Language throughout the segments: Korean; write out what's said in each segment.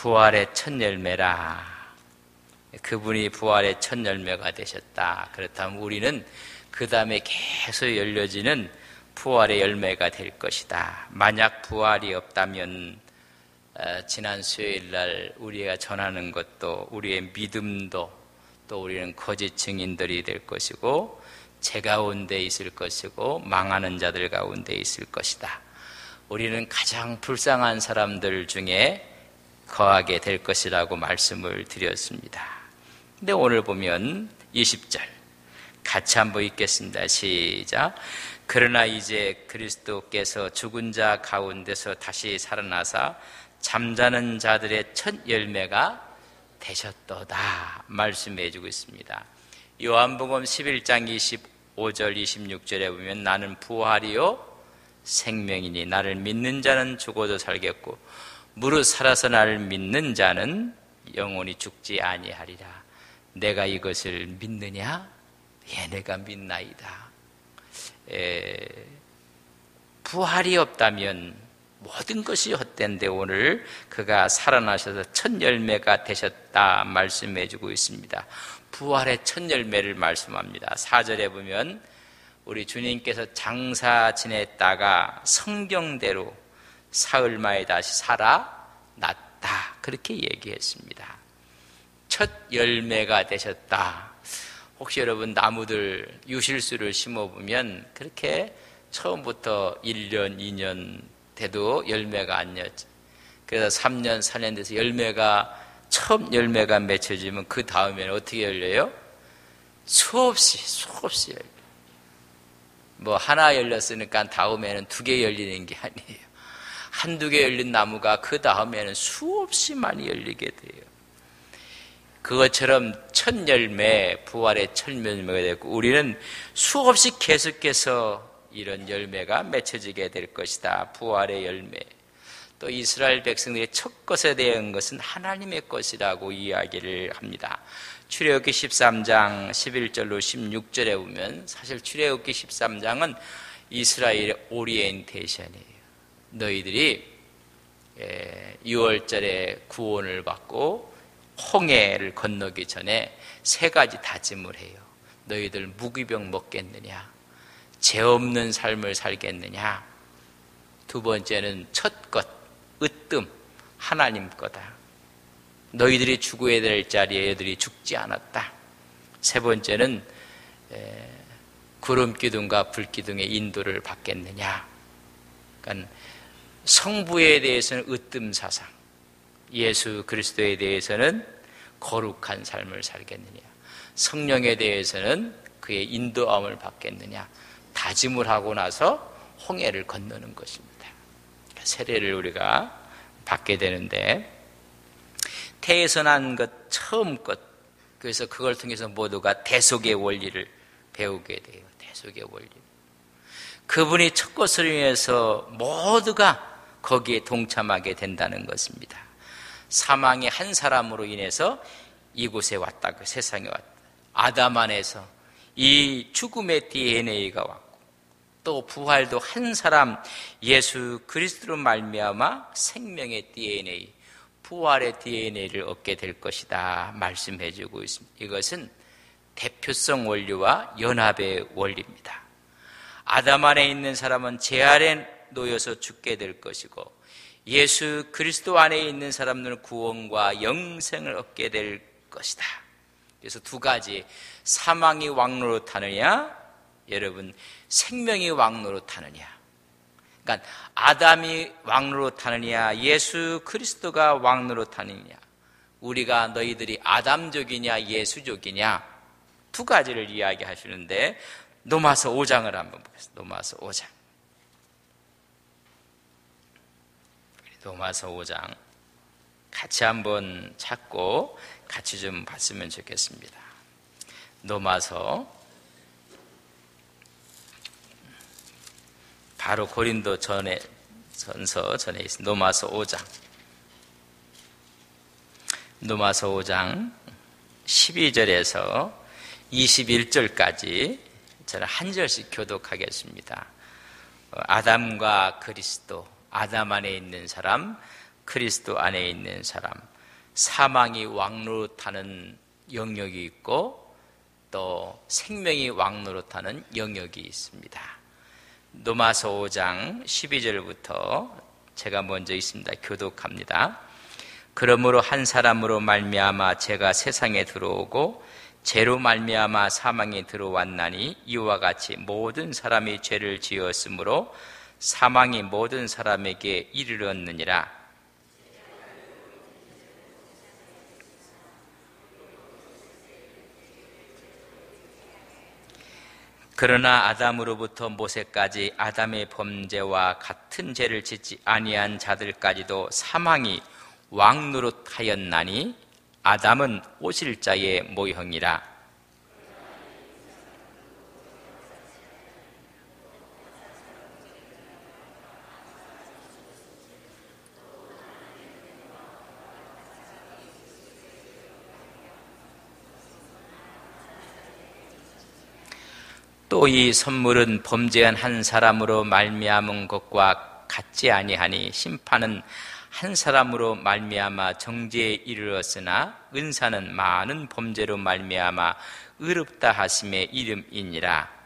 부활의 첫 열매라. 그분이 부활의 첫 열매가 되셨다. 그렇다면 우리는 그 다음에 계속 열려지는 부활의 열매가 될 것이다. 만약 부활이 없다면 지난 수요일 날 우리가 전하는 것도, 우리의 믿음도, 또 우리는 거짓 증인들이 될 것이고, 제 가운데 있을 것이고, 망하는 자들 가운데 있을 것이다. 우리는 가장 불쌍한 사람들 중에 거하게 될 것이라고 말씀을 드렸습니다. 근데 오늘 보면 20절 같이 한번 읽겠습니다. 시작. 그러나 이제 그리스도께서 죽은 자 가운데서 다시 살아나사 잠자는 자들의 첫 열매가 되셨도다 말씀해 주고 있습니다. 요한복음 11장 25절 26절에 보면 나는 부활이요 생명이니 나를 믿는 자는 죽어도 살겠고 무릇 살아서 나를 믿는 자는 영원히 죽지 아니하리라. 내가 이것을 믿느냐? 예, 내가 믿나이다. 부활이 없다면 모든 것이 헛된데 오늘 그가 살아나셔서 첫 열매가 되셨다 말씀해 주고 있습니다. 부활의 첫 열매를 말씀합니다. 4절에 보면 우리 주님께서 장사 지냈다가 성경대로 사흘 만에 다시 살아났다 그렇게 얘기했습니다. 첫 열매가 되셨다. 혹시 여러분 나무들 유실수를 심어보면 그렇게 처음부터 1년, 2년 돼도 열매가 안 맺죠. 그래서 3년, 4년 돼서 처음 열매가 맺혀지면 그 다음에는 어떻게 열려요? 수없이 열려요. 뭐 하나 열렸으니까 다음에는 2개 열리는 게 아니에요. 1-2개 열린 나무가 그 다음에는 수없이 많이 열리게 돼요. 그것처럼 첫 열매, 부활의 첫 열매가 됐고 우리는 수없이 계속해서 이런 열매가 맺혀지게 될 것이다. 부활의 열매. 또 이스라엘 백성들의 첫 것에 대한 것은 하나님의 것이라고 이야기를 합니다. 출애굽기 13장 11절로 16절에 보면 사실 출애굽기 13장은 이스라엘의 오리엔테이션이에요. 너희들이 6월절에 구원을 받고 홍해를 건너기 전에 3가지 다짐을 해요. 너희들 무기병 먹겠느냐? 죄 없는 삶을 살겠느냐? 2번째는 첫 것, 으뜸, 하나님 거다. 너희들이 죽어야 될 자리에 너희들이 죽지 않았다. 3번째는 구름기둥과 불기둥의 인도를 받겠느냐? 그러니까 성부에 대해서는 으뜸 사상, 예수 그리스도에 대해서는 거룩한 삶을 살겠느냐? 성령에 대해서는 그의 인도함을 받겠느냐? 다짐을 하고 나서 홍해를 건너는 것입니다. 세례를 우리가 받게 되는데 태에서 난 것, 처음 것, 그래서 그걸 통해서 모두가 대속의 원리를 배우게 돼요. 대속의 원리. 그분이 첫 것을 위해서 모두가 거기에 동참하게 된다는 것입니다. 사망의 한 사람으로 인해서 이곳에 왔다, 그 세상에 왔다. 아담 안에서 이 죽음의 DNA가 왔고 또 부활도 한 사람 예수 그리스도로 말미암아 생명의 DNA, 부활의 DNA를 얻게 될 것이다 말씀해 주고 있습니다. 이것은 대표성 원리와 연합의 원리입니다. 아담 안에 있는 사람은 죄 아래 놓여서 죽게 될 것이고 예수 그리스도 안에 있는 사람들은 구원과 영생을 얻게 될 것이다. 그래서 2가지, 사망이 왕노로 타느냐, 여러분 생명이 왕노로 타느냐. 그러니까 아담이 왕노로 타느냐, 예수 그리스도가 왕노로 타느냐. 우리가 너희들이 아담족이냐 예수족이냐 2가지를 이야기하시는데 로마서 5장을 한번 보겠습니다. 로마서 5장. 로마서 5장 같이 한번 찾고 같이 좀 봤으면 좋겠습니다. 로마서 바로 고린도 전서 전에 있습니다. 로마서 5장. 로마서 5장 12절에서 21절까지 저는 한 절씩 교독하겠습니다. 아담과 그리스도, 아담 안에 있는 사람, 그리스도 안에 있는 사람, 사망이 왕노릇하는 영역이 있고 또 생명이 왕노릇하는 영역이 있습니다. 로마서 5장 12절부터 제가 먼저 있습니다. 교독합니다. 그러므로 한 사람으로 말미암아 죄가 세상에 들어오고 죄로 말미암아 사망이 들어왔나니 이와 같이 모든 사람이 죄를 지었으므로 사망이 모든 사람에게 이르렀느니라. 그러나 아담으로부터 모세까지 아담의 범죄와 같은 죄를 짓지 아니한 자들까지도 사망이 왕노릇하였나니 아담은 오실자의 모형이라. 또 이 선물은 범죄한 한 사람으로 말미암은 것과 같지 아니하니 심판은 한 사람으로 말미암아 정죄에 이르렀으나 은사는 많은 범죄로 말미암아 의롭다 하심의 이름이니라.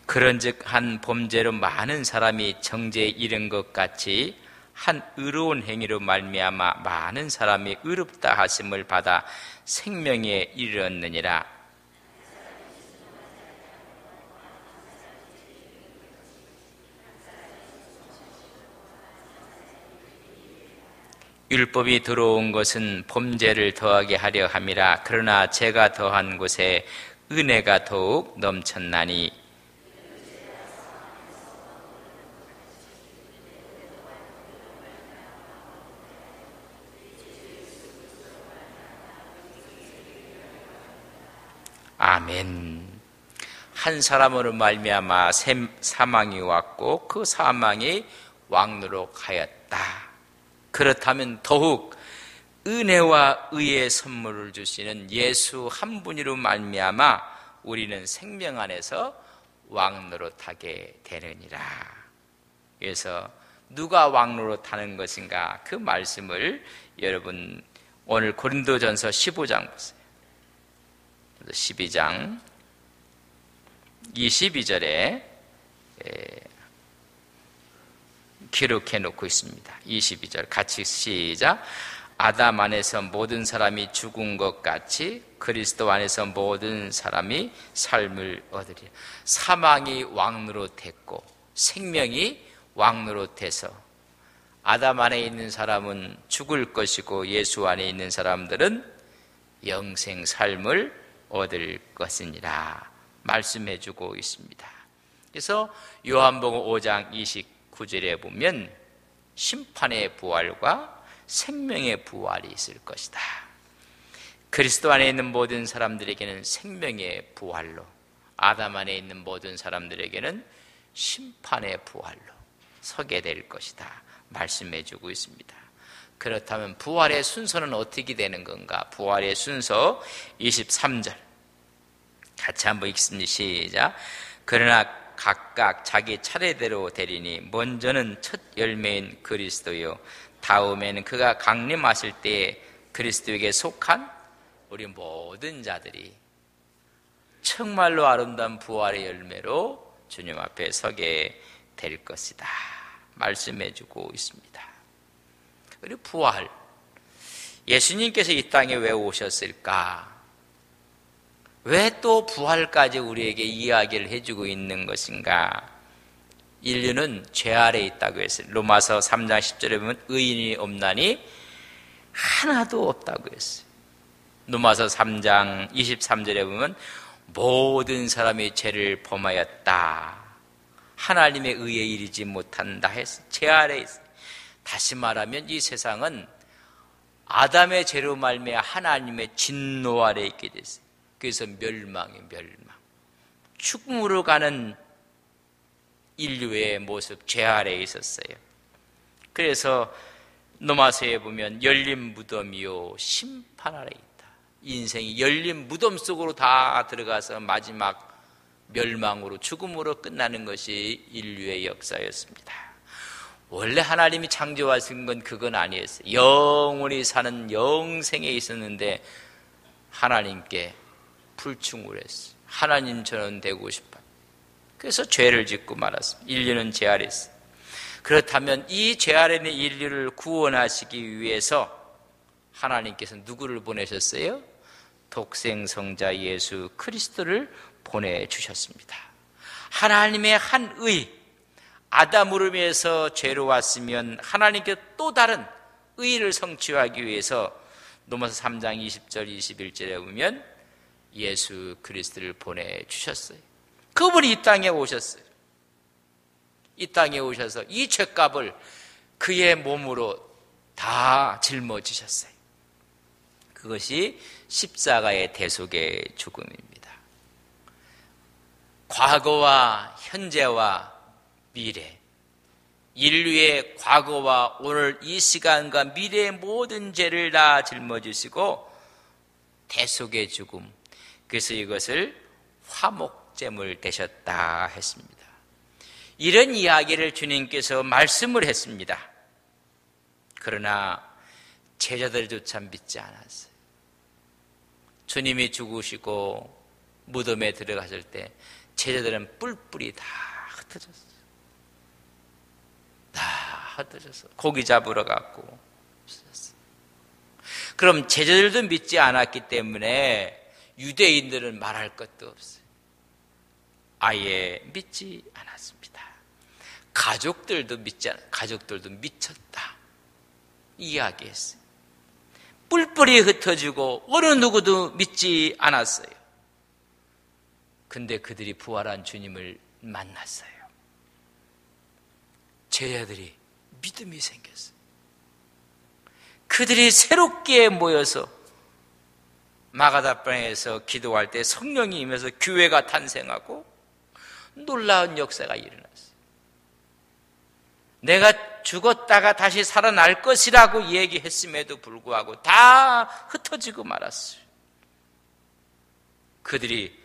그런즉 한 범죄로 많은 사람이 정죄에 이른 것 같이 한 의로운 행위로 말미암아 많은 사람이 의롭다 하심을 받아 생명에 이르렀느니라. 율법이 들어온 것은 범죄를 더하게 하려 함이라. 그러나 죄가 더한 곳에 은혜가 더욱 넘쳤나니 아멘. 한 사람으로 말미암아 사망이 왔고 그 사망이 왕노릇하였다. 그렇다면 더욱 은혜와 의의 선물을 주시는 예수 한 분으로 말미암아 우리는 생명 안에서 왕노릇하게 되느니라. 그래서 누가 왕노릇하는 것인가? 그 말씀을 여러분 오늘 고린도전서 15장 보세요. 12장 22절에 기록해 놓고 있습니다. 22절 같이 시작. 아담 안에서 모든 사람이 죽은 것 같이 그리스도 안에서 모든 사람이 삶을 얻으리라. 사망이 왕노릇했고 생명이 왕노릇해서 아담 안에 있는 사람은 죽을 것이고 예수 안에 있는 사람들은 영생 삶을 얻을 것이니라 말씀해 주고 있습니다. 그래서 요한복음 5장 29절에 보면 심판의 부활과 생명의 부활이 있을 것이다. 그리스도 안에 있는 모든 사람들에게는 생명의 부활로, 아담 안에 있는 모든 사람들에게는 심판의 부활로 서게 될 것이다 말씀해 주고 있습니다. 그렇다면 부활의 순서는 어떻게 되는 건가? 부활의 순서 23절 같이 한번 읽습니다. 시작. 그러나 각각 자기 차례대로 되리니 먼저는 첫 열매인 그리스도요 다음에는 그가 강림하실 때에 그리스도에게 속한 우리 모든 자들이 정말로 아름다운 부활의 열매로 주님 앞에 서게 될 것이다 말씀해 주고 있습니다. 그리고 부활, 예수님께서 이 땅에 왜 오셨을까? 왜 또 부활까지 우리에게 이야기를 해주고 있는 것인가? 인류는 죄 아래에 있다고 했어요. 로마서 3장 10절에 보면 의인이 없나니 하나도 없다고 했어요. 로마서 3장 23절에 보면 모든 사람이 죄를 범하였다, 하나님의 의에 이르지 못한다 했어요. 죄 아래에 있어요. 다시 말하면 이 세상은 아담의 죄로 말미암아 하나님의 진노 아래에 있게 됐어요. 그래서 멸망이 멸망, 죽음으로 가는 인류의 모습, 죄 아래에 있었어요. 그래서 로마서에 보면 열린 무덤이요 심판 아래 있다. 인생이 열린 무덤 속으로 다 들어가서 마지막 멸망으로, 죽음으로 끝나는 것이 인류의 역사였습니다. 원래 하나님이 창조하신 건 그건 아니었어요. 영원히 사는 영생에 있었는데 하나님께 불충을 했어요. 하나님처럼 되고 싶어. 그래서 죄를 짓고 말았습니다. 인류는 죄 아래 있어요. 그렇다면 이 죄 아래 있는 인류를 구원하시기 위해서 하나님께서 누구를 보내셨어요? 독생성자 예수 그리스도를 보내주셨습니다. 하나님의 한 의, 아담으로 인해서 죄로 왔으면 하나님께 또 다른 의를 성취하기 위해서 로마서 3장 20절 21절에 보면 예수 그리스도를 보내주셨어요. 그분이 이 땅에 오셨어요. 이 땅에 오셔서 이 죄값을 그의 몸으로 다 짊어지셨어요. 그것이 십자가의 대속의 죽음입니다. 과거와 현재와 미래, 인류의 과거와 오늘 이 시간과 미래의 모든 죄를 다 짊어지시고 대속의 죽음, 그래서 이것을 화목제물 되셨다 했습니다. 이런 이야기를 주님께서 말씀을 했습니다. 그러나 제자들조차 믿지 않았어요. 주님이 죽으시고 무덤에 들어갔을 때 제자들은 뿔뿔이 다 흩어졌어요. 다 흩어져서 고기 잡으러 갔고 있었어요. 그럼 제자들도 믿지 않았기 때문에 유대인들은 말할 것도 없어요. 아예 믿지 않았습니다. 가족들도 가족들도 미쳤다 이야기했어요. 뿔뿔이 흩어지고 어느 누구도 믿지 않았어요. 근데 그들이 부활한 주님을 만났어요. 제자들이 믿음이 생겼어요. 그들이 새롭게 모여서 마가다방에서 기도할 때 성령이 임해서 교회가 탄생하고 놀라운 역사가 일어났어요. 내가 죽었다가 다시 살아날 것이라고 얘기했음에도 불구하고 다 흩어지고 말았어요. 그들이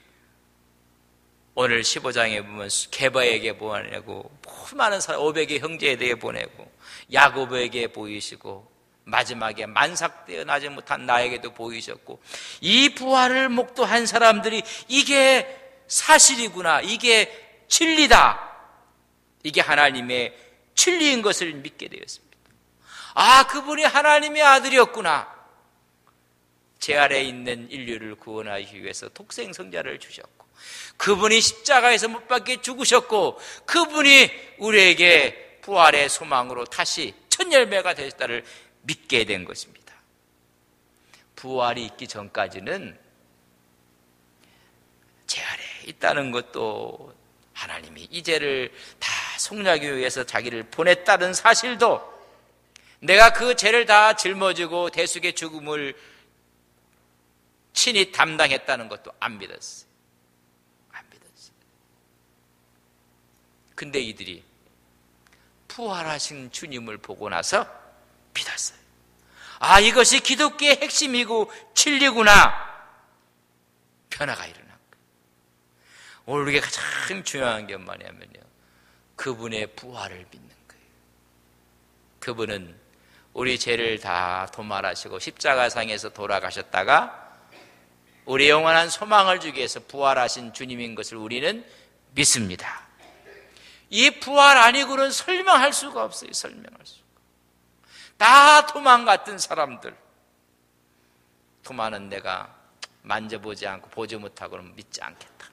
오늘 15장에 보면 게바에게 보내고 많은 사람 500의 형제에게 보내고 야고보에게 보이시고 마지막에 만삭되어 나지 못한 나에게도 보이셨고 이 부활을 목도한 사람들이 이게 사실이구나, 이게 진리다, 이게 하나님의 진리인 것을 믿게 되었습니다. 아, 그분이 하나님의 아들이었구나. 제 아래에 있는 인류를 구원하기 위해서 독생성자를 주셨고 그분이 십자가에서 못 박혀 죽으셨고 그분이 우리에게 부활의 소망으로 다시 첫 열매가 되셨다를 믿게 된 것입니다. 부활이 있기 전까지는 제 아래에 있다는 것도 하나님이 이 죄를 다 속량하기 위해서 자기를 보냈다는 사실도 내가 그 죄를 다 짊어지고 대속의 죽음을 친히 담당했다는 것도 안 믿었어요. 안 믿었어요. 근데 이들이 부활하신 주님을 보고 나서 믿었어요. 아, 이것이 기독교의 핵심이고 진리구나. 변화가 일어난 거예요. 오늘 우리가 가장 중요한 게 뭐냐면요, 그분의 부활을 믿는 거예요. 그분은 우리 죄를 다 도말하시고 십자가상에서 돌아가셨다가 우리 영원한 소망을 주기 위해서 부활하신 주님인 것을 우리는 믿습니다. 이 부활 아니고는 설명할 수가 없어요. 설명할 수가. 다 도망 같은 사람들. 도마는 내가 만져보지 않고 보지 못하고는 믿지 않겠다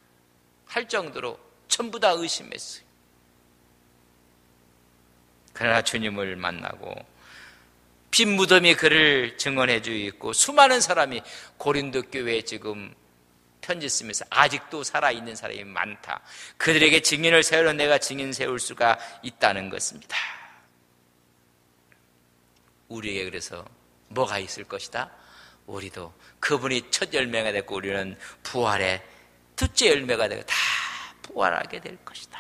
할 정도로 전부 다 의심했어요. 그러나 주님을 만나고 빈 무덤이 그를 증언해 주고 있고 수많은 사람이 고린도 교회에 지금 편지 쓰면서 아직도 살아있는 사람이 많다. 그들에게 증인을 세우려 내가 증인 세울 수가 있다는 것입니다. 우리에게 그래서 뭐가 있을 것이다? 우리도 그분이 첫 열매가 됐고 우리는 부활의 둘째 열매가 되고 다 부활하게 될 것이다.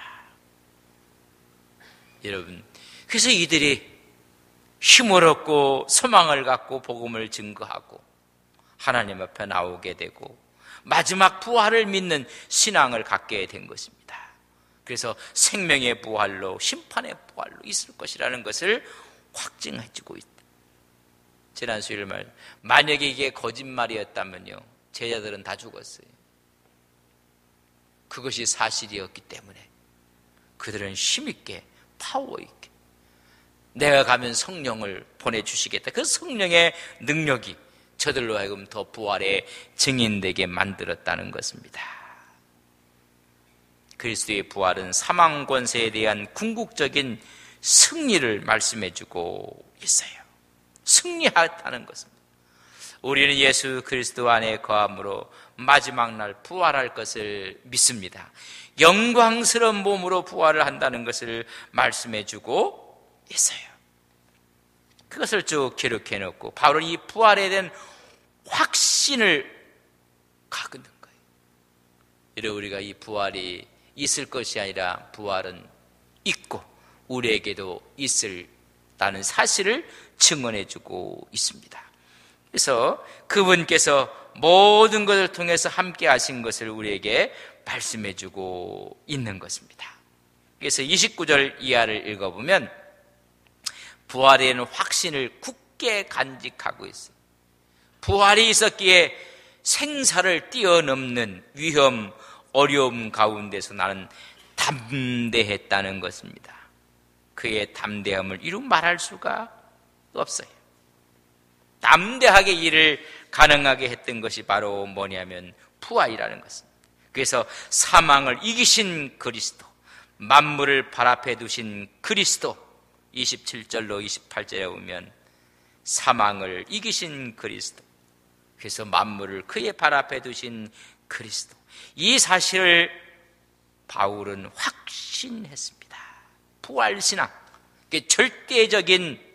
여러분, 그래서 이들이 힘을 얻고 소망을 갖고 복음을 증거하고 하나님 앞에 나오게 되고 마지막 부활을 믿는 신앙을 갖게 된 것입니다. 그래서 생명의 부활로 심판의 부활로 있을 것이라는 것을 확증해주고 있다. 지난 수요일 말 만약에 이게 거짓말이었다면요, 제자들은 다 죽었어요. 그것이 사실이었기 때문에 그들은 힘있게 파워있게 내가 가면 성령을 보내주시겠다. 그 성령의 능력이 저들로 하여금 더 부활의 증인되게 만들었다는 것입니다. 그리스도의 부활은 사망 권세에 대한 궁극적인 승리를 말씀해주고 있어요. 승리하다는 것입니다. 우리는 예수 그리스도 안에 거함으로 마지막 날 부활할 것을 믿습니다. 영광스러운 몸으로 부활을 한다는 것을 말씀해주고 있어요. 그것을 쭉 기록해 놓고 바로 이 부활에 대한 확신을 갖고 있는 거예요. 이래 우리가 이 부활이 있을 것이 아니라 부활은 있고 우리에게도 있을다는 사실을 증언해주고 있습니다. 그래서 그분께서 모든 것을 통해서 함께 하신 것을 우리에게 말씀해주고 있는 것입니다. 그래서 29절 이하를 읽어보면 부활에는 확신을 굳게 간직하고 있어요. 부활이 있었기에 생사를 뛰어넘는 위험, 어려움 가운데서 나는 담대했다는 것입니다. 그의 담대함을 이루 말할 수가 없어요. 담대하게 일을 가능하게 했던 것이 바로 뭐냐면 부활이라는 것입니다. 그래서 사망을 이기신 그리스도, 만물을 발 앞에 두신 그리스도, 27절로 28절에 보면 사망을 이기신 그리스도, 그래서 만물을 그의 발 앞에 두신 그리스도, 이 사실을 바울은 확신했습니다. 부활신앙, 절대적인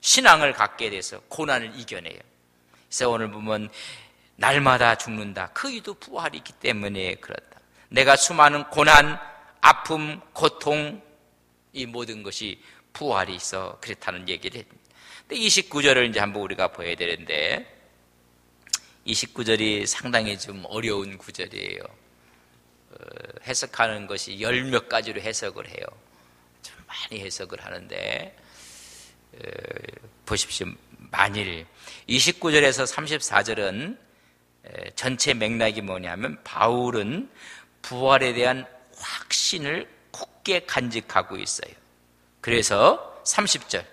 신앙을 갖게 돼서 고난을 이겨내요. 그래서 오늘 보면 날마다 죽는다. 그 이유도 부활이 있기 때문에 그렇다. 내가 수많은 고난, 아픔, 고통, 이 모든 것이 부활이 있어 그렇다는 얘기를 했습니다. 근데 29절을 이제 한번 우리가 보여야 되는데 29절이 상당히 좀 어려운 구절이에요. 해석하는 것이 10몇 가지로 해석을 해요. 좀 많이 해석을 하는데 보십시오. 만일 29절에서 34절은 전체 맥락이 뭐냐면 바울은 부활에 대한 확신을 굳게 간직하고 있어요. 그래서 30절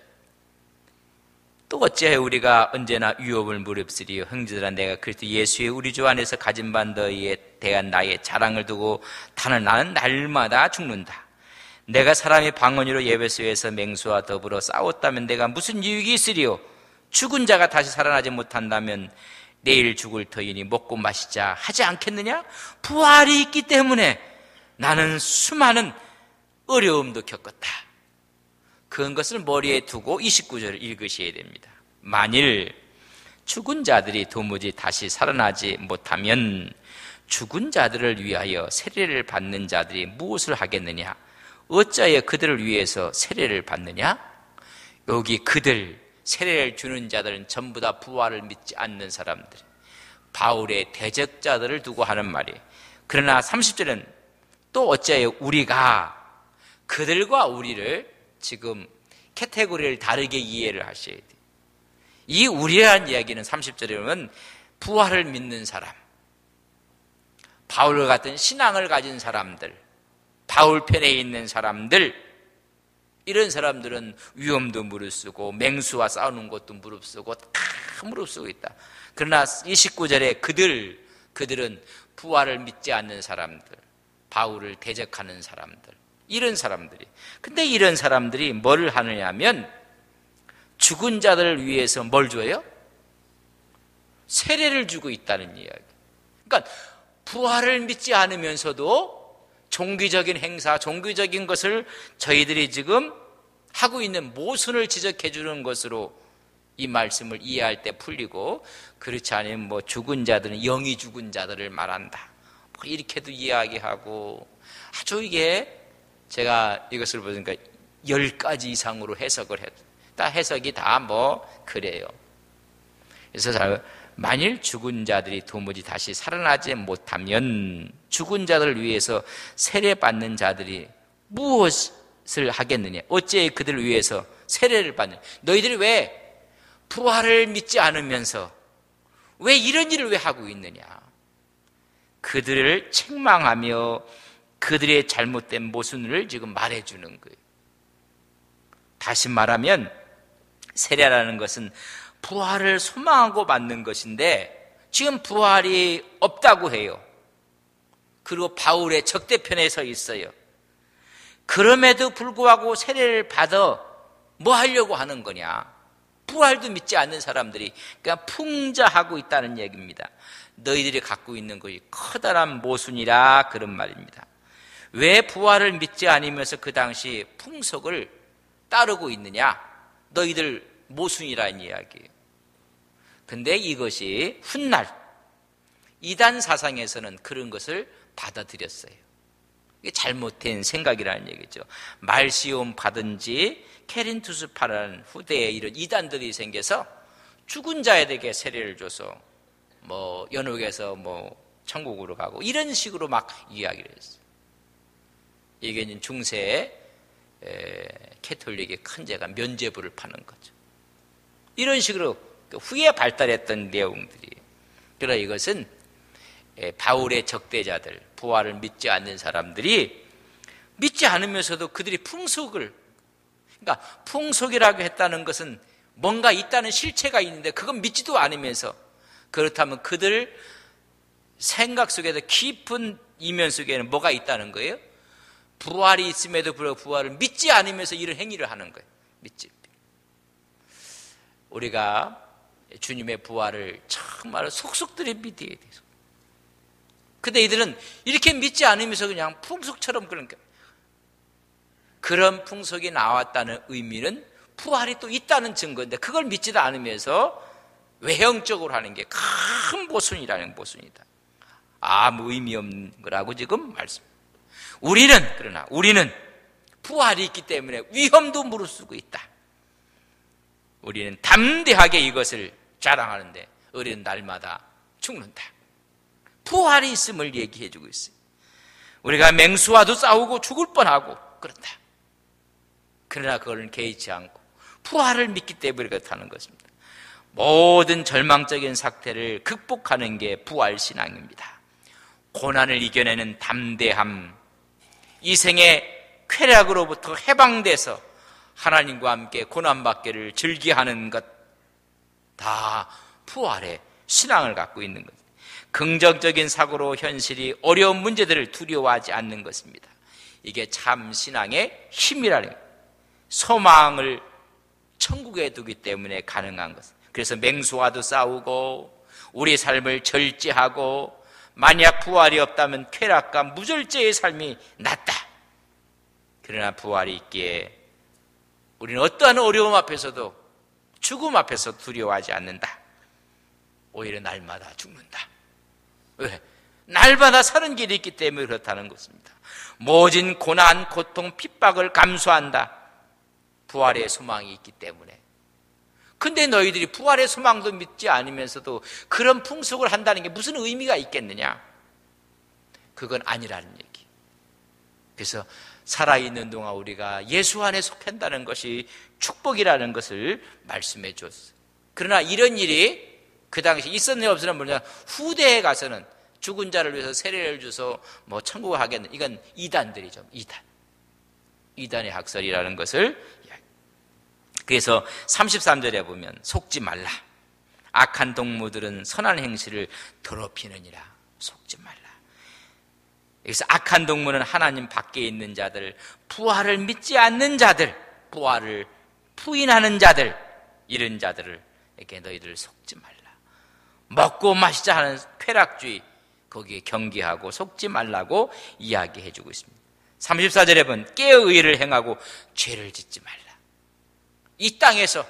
또 어찌하여 우리가 언제나 위협을 무릅쓰리요. 형제들아, 내가 그리스도 예수의 우리 주 안에서 가진 바 너희에 대한 나의 자랑을 두고 다는 나는 날마다 죽는다. 내가 사람의 방언으로 예배소에서 맹수와 더불어 싸웠다면 내가 무슨 유익이 있으리요. 죽은 자가 다시 살아나지 못한다면 내일 죽을 터이니 먹고 마시자 하지 않겠느냐? 부활이 있기 때문에 나는 수많은 어려움도 겪었다. 그런 것을 머리에 두고 29절을 읽으셔야 됩니다. 만일 죽은 자들이 도무지 다시 살아나지 못하면 죽은 자들을 위하여 세례를 받는 자들이 무엇을 하겠느냐? 어찌하여 그들을 위해서 세례를 받느냐? 여기 그들, 세례를 주는 자들은 전부 다 부활을 믿지 않는 사람들, 바울의 대적자들을 두고 하는 말이에요. 그러나 30절은 또 어찌하여 우리가 그들과 우리를 지금 카테고리를 다르게 이해를 하셔야 돼요. 이 우리라는 이야기는 30절에 보면 부활을 믿는 사람, 바울과 같은 신앙을 가진 사람들, 바울 편에 있는 사람들, 이런 사람들은 위험도 무릅쓰고 맹수와 싸우는 것도 무릅쓰고 다 무릅쓰고 있다. 그러나 29절에 그들은 부활을 믿지 않는 사람들, 바울을 대적하는 사람들, 이런 사람들이. 근데 이런 사람들이 뭘 하느냐 하면 죽은 자들을 위해서 뭘 줘요? 세례를 주고 있다는 이야기. 그러니까 부활을 믿지 않으면서도 종교적인 행사, 종교적인 것을 저희들이 지금 하고 있는 모순을 지적해 주는 것으로 이 말씀을 이해할 때 풀리고, 그렇지 않으면 뭐 죽은 자들은 영이 죽은 자들을 말한다, 뭐 이렇게도 이야기하고, 아주 이게 제가 이것을 보니까 10가지 이상으로 해석을 했다. 다 해석이 다 그래요. 그래서 만일 죽은 자들이 도무지 다시 살아나지 못하면 죽은 자들을 위해서 세례받는 자들이 무엇을 하겠느냐? 어찌 그들을 위해서 세례를 받느냐? 너희들이 왜 부활을 믿지 않으면서 왜 이런 일을 왜 하고 있느냐? 그들을 책망하며 그들의 잘못된 모순을 지금 말해주는 거예요. 다시 말하면 세례라는 것은 부활을 소망하고 받는 것인데 지금 부활이 없다고 해요. 그리고 바울의 적대편에 서 있어요. 그럼에도 불구하고 세례를 받아 뭐 하려고 하는 거냐? 부활도 믿지 않는 사람들이 그냥 풍자하고 있다는 얘기입니다. 너희들이 갖고 있는 것이 커다란 모순이라 그런 말입니다. 왜 부활을 믿지 않으면서 그 당시 풍속을 따르고 있느냐? 너희들 모순이라는 이야기예요. 근데 이것이 훗날 이단 사상에서는 그런 것을 받아들였어요. 이게 잘못된 생각이라는 얘기죠. 말시움 받은지 케린투스파라는 후대에 이런 이단들이 생겨서 죽은 자에게 세례를 줘서 연옥에서 천국으로 가고 이런 식으로 막 이야기를 했어요. 이게 이제 중세 캐톨릭의 큰 죄가 면죄부를 파는 거죠. 이런 식으로 후에 발달했던 내용들이. 그러나 이것은 바울의 적대자들, 부활을 믿지 않는 사람들이 믿지 않으면서도 그들이 풍속을, 그러니까 풍속이라고 했다는 것은 뭔가 있다는 실체가 있는데 그건 믿지도 않으면서, 그렇다면 그들 생각 속에서 깊은 이면 속에는 뭐가 있다는 거예요? 부활이 있음에도 불구하고 부활을 믿지 않으면서 이런 행위를 하는 거예요. 믿지. 우리가 주님의 부활을 정말 속속들이 믿어야 돼요. 근데 이들은 이렇게 믿지 않으면서 그냥 풍속처럼 그런 풍속이 나왔다는 의미는 부활이 또 있다는 증거인데 그걸 믿지도 않으면서 외형적으로 하는 게 큰 모순이라는 모순이다. 아무 의미 없는 거라고 지금 말씀. 그러나 우리는 부활이 있기 때문에 위험도 무릅쓰고 있다. 우리는 담대하게 이것을 자랑하는데 우리는 날마다 죽는다. 부활이 있음을 얘기해 주고 있어요. 우리가 맹수와도 싸우고 죽을 뻔하고 그렇다. 그러나 그걸 개의치 않고 부활을 믿기 때문에 그렇다는 것입니다. 모든 절망적인 사태를 극복하는 게 부활신앙입니다. 고난을 이겨내는 담대함, 이 생의 쾌락으로부터 해방돼서 하나님과 함께 고난받기를 즐기하는 것, 다 부활의 신앙을 갖고 있는 것. 긍정적인 사고로 현실이 어려운 문제들을 두려워하지 않는 것입니다. 이게 참 신앙의 힘이라는 거예요. 소망을 천국에 두기 때문에 가능한 것. 그래서 맹수와도 싸우고 우리 삶을 절제하고 만약 부활이 없다면 쾌락과 무절제의 삶이 낫다. 그러나 부활이 있기에 우리는 어떠한 어려움 앞에서도 죽음 앞에서 두려워하지 않는다. 오히려 날마다 죽는다. 왜? 날마다 사는 길이 있기 때문에 그렇다는 것입니다. 모진 고난, 고통, 핍박을 감수한다. 부활의 소망이 있기 때문에. 근데 너희들이 부활의 소망도 믿지 않으면서도 그런 풍속을 한다는 게 무슨 의미가 있겠느냐? 그건 아니라는 얘기. 그래서 살아있는 동안 우리가 예수 안에 속한다는 것이 축복이라는 것을 말씀해 줬어요. 그러나 이런 일이 그 당시 있었느냐 없었느냐 모르냐, 후대에 가서는 죽은 자를 위해서 세례를 줘서 천국을 하겠는, 이건 이단들이죠. 이단의 학설이라는 것을. 그래서 33절에 보면 속지 말라. 악한 동무들은 선한 행실을 더럽히느니라. 속지 말라. 여기서 악한 동무는 하나님 밖에 있는 자들, 부활을 믿지 않는 자들, 부활을 부인하는 자들, 이런 자들을 이렇게 너희들 속지 말라. 먹고 마시자 하는 쾌락주의, 거기에 경계하고 속지 말라고 이야기해 주고 있습니다. 34절에 보면 깨어 의를 행하고 죄를 짓지 말라. 이 땅에서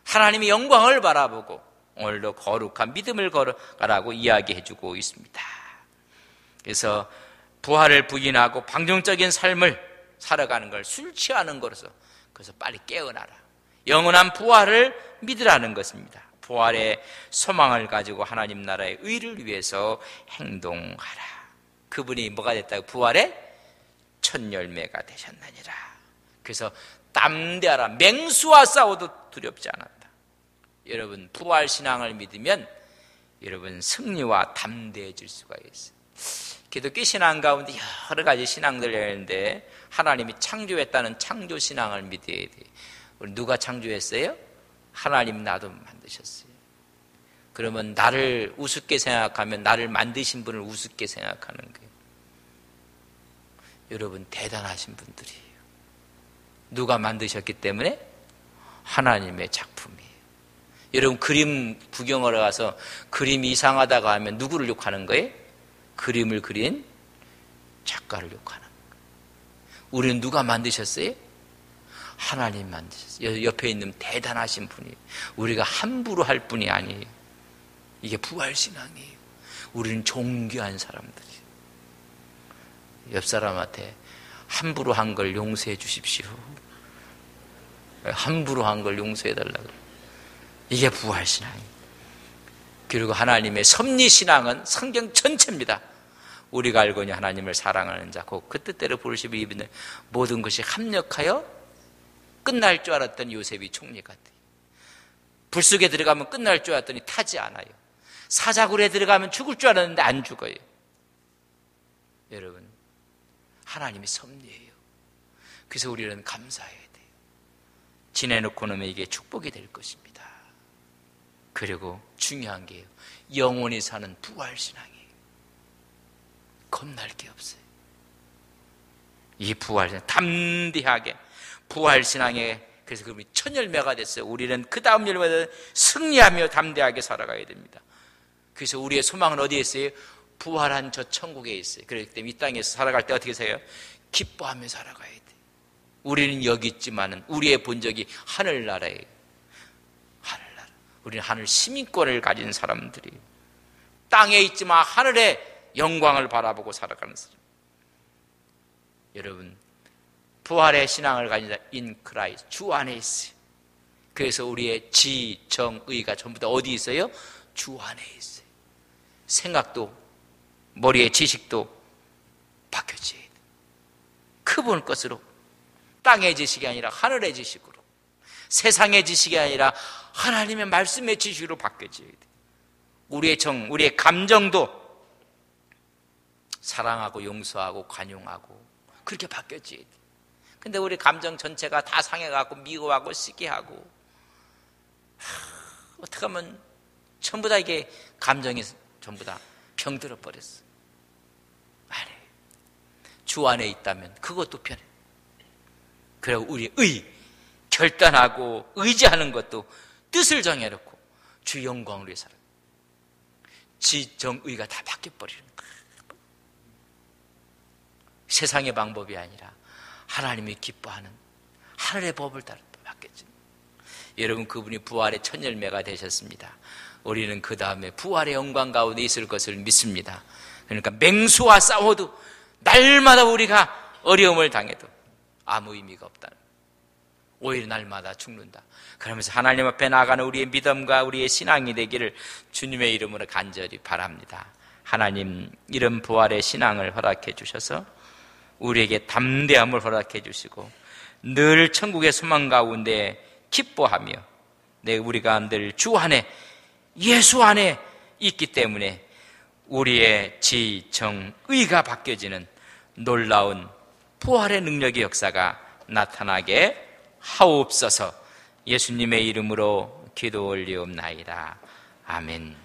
하나님의 영광을 바라보고 오늘도 거룩한 믿음을 걸어가라고 이야기해 주고 있습니다. 그래서 부활을 부인하고 방종적인 삶을 살아가는 걸 술 취하는 거로서, 그래서 빨리 깨어나라. 영원한 부활을 믿으라는 것입니다. 부활의 소망을 가지고 하나님 나라의 의를 위해서 행동하라. 그분이 뭐가 됐다고? 부활의 첫 열매가 되셨느니라. 그래서 담대하라. 맹수와 싸워도 두렵지 않았다. 여러분, 부활신앙을 믿으면 여러분 승리와 담대해질 수가 있어요. 기독교 신앙 가운데 여러 가지 신앙들이 있는데 하나님이 창조했다는 창조신앙을 믿어야 돼요. 우리 누가 창조했어요? 하나님 나도 만드셨어요. 그러면 나를 우습게 생각하면 나를 만드신 분을 우습게 생각하는 거예요. 여러분 대단하신 분들이에요. 누가 만드셨기 때문에? 하나님의 작품이에요. 여러분 그림 구경하러 가서 그림이 이상하다고 하면 누구를 욕하는 거예요? 그림을 그린 작가를 욕하는 거예요. 우리는 누가 만드셨어요? 하나님 만드셨어요. 옆에 있는 대단하신 분이에요. 우리가 함부로 할 분이 아니에요. 이게 부활신앙이에요. 우리는 존귀한 사람들이에요. 옆 사람한테 함부로 한 걸 용서해 주십시오. 함부로 한 걸 용서해 달라고. 이게 부활신앙이에요. 그리고 하나님의 섭리신앙은 성경 전체입니다. 우리가 알거니 하나님을 사랑하는 자 곧 그 뜻대로 부르시고 입는 모든 것이 합력하여 끝날 줄 알았던 요셉이 총리 같아요. 불 속에 들어가면 끝날 줄 알았더니 타지 않아요. 사자굴에 들어가면 죽을 줄 알았는데 안 죽어요. 여러분 하나님이 섭리예요. 그래서 우리는 감사해야 돼요. 지내놓고 나면 이게 축복이 될 것입니다. 그리고 중요한 게요, 영원히 사는 부활신앙이에요. 겁날 게 없어요. 이 부활신앙 담대하게 부활신앙에, 그래서 그분이 첫 열매가 됐어요. 우리는 그 다음 열매는 승리하며 담대하게 살아가야 됩니다. 그래서 우리의 소망은 어디에 있어요? 부활한 저 천국에 있어요. 그렇기 때문에 이 땅에서 살아갈 때 어떻게 살아요? 기뻐하며 살아가야 돼요. 우리는 여기 있지만은 우리의 본적이 하늘나라예요. 하늘나라. 우리는 하늘 시민권을 가진 사람들이에요. 땅에 있지만 하늘의 영광을 바라보고 살아가는 사람. 여러분 부활의 신앙을 가진 자 in Christ, 주 안에 있어요. 그래서 우리의 지, 정, 의가 전부 다 어디 있어요? 주 안에 있어요. 생각도 머리의 지식도 바뀌어져야 돼. 그분 것으로, 땅의 지식이 아니라 하늘의 지식으로, 세상의 지식이 아니라 하나님의 말씀의 지식으로 바뀌어져야 돼. 우리의 정, 우리의 감정도 사랑하고 용서하고 관용하고 그렇게 바뀌어져야 돼. 근데 우리 감정 전체가 다 상해갖고 미워하고 시기하고, 어떻게 하면 전부 다 이게 감정이 전부 다 병들어 버렸어. 아니, 주 안에 있다면 그것도 편해. 그리고 우리 결단하고 의지하는 것도 뜻을 정해놓고 주 영광을 위해 살아. 지정의가 다 바뀌어버리는 거야. 세상의 방법이 아니라 하나님이 기뻐하는 하늘의 법을 따라 바뀌었죠. 여러분 그분이 부활의 첫 열매가 되셨습니다. 우리는 그 다음에 부활의 영광 가운데 있을 것을 믿습니다. 그러니까 맹수와 싸워도 날마다 우리가 어려움을 당해도 아무 의미가 없다는, 오히려 날마다 죽는다. 그러면서 하나님 앞에 나아가는 우리의 믿음과 우리의 신앙이 되기를 주님의 이름으로 간절히 바랍니다. 하나님 이런 부활의 신앙을 허락해 주셔서 우리에게 담대함을 허락해 주시고 늘 천국의 소망 가운데 기뻐하며 우리가 늘 주 안에 예수 안에 있기 때문에 우리의 지, 정, 의가 바뀌어지는 놀라운 부활의 능력의 역사가 나타나게 하옵소서. 예수님의 이름으로 기도 올리옵나이다. 아멘.